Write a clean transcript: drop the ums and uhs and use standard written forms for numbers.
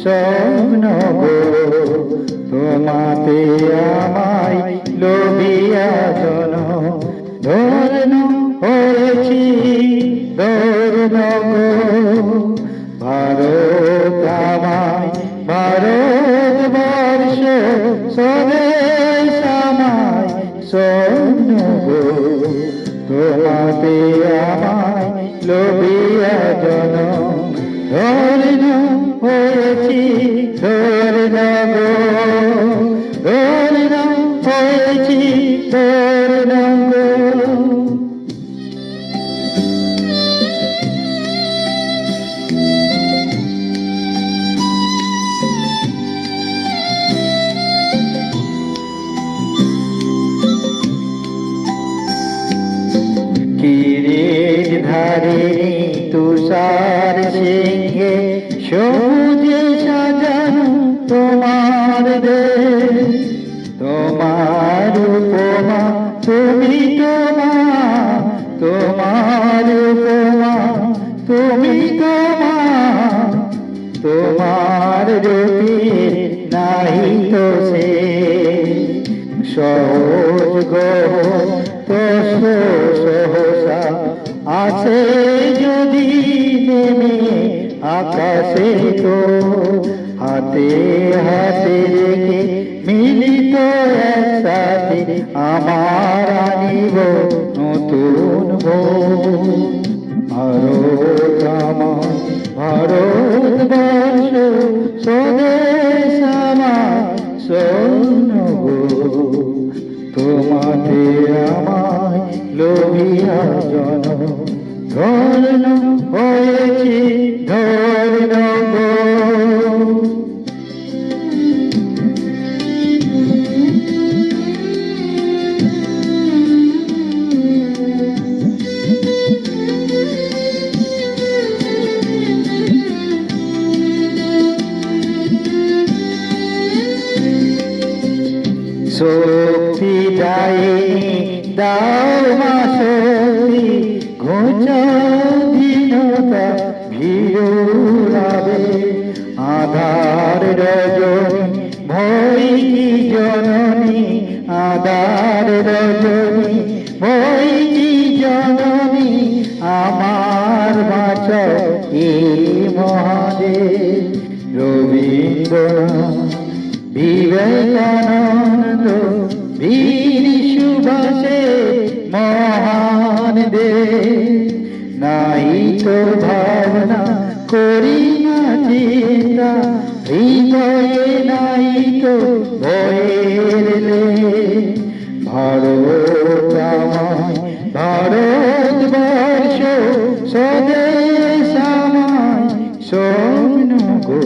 স্বপ্ন গো, তোমাতে আমায় লোভিয়া জন ধন্য হয়েছি ধন্য গো। ভারত আমায় ভারতবর্ষ স্বদেশ আমায় স্বপ্ন গো, তোমাতে আমায় লোভিয়া জন ধন্য হয়েছি ধন্য গো, ধন্য হয়েছি ধন্য গো। তীরের ধারে তুষার সিংহে সবুজে সাজানো তোমার দেশ, তোমার উপমা তুমি তোমা, তোমার উপমা তুমি তোমা, তোমার রূপের নাহি তো সে সহজ গহ তস্য সহসা আছে যদি নেমে আকাশে তো হাতে হাতে রেখে মিলিত একসাথে আমার আনিব নতুন ভোর। ভারত আমার ভারতবর্ষ স্বদেশ আমার স্বপ্ন গো, তোমাতে আমায় লোভিয়া জন ধন্য হয়েছি ধন্য গো। শক্তি দায়িনী দাও মা শক্তি, ঘোচাধীনতা ভিড়াবে আধার রজনী ভয় কি জননী, আধার রজনী ভয় কি জননী আমার বাঁচাও এই মহাদেশ। রবীন্দ্রনাথ বিবেকানন্দ বীর সুভাষে মহান দেশ, নাই তো ভাবনা করি না চিন্তা, হৃদয়ে নাই তো ভয়ের লেশ। ভারত আমায় ভারতবর্ষ স্বদেশ আমায় স্বপ্ন গো,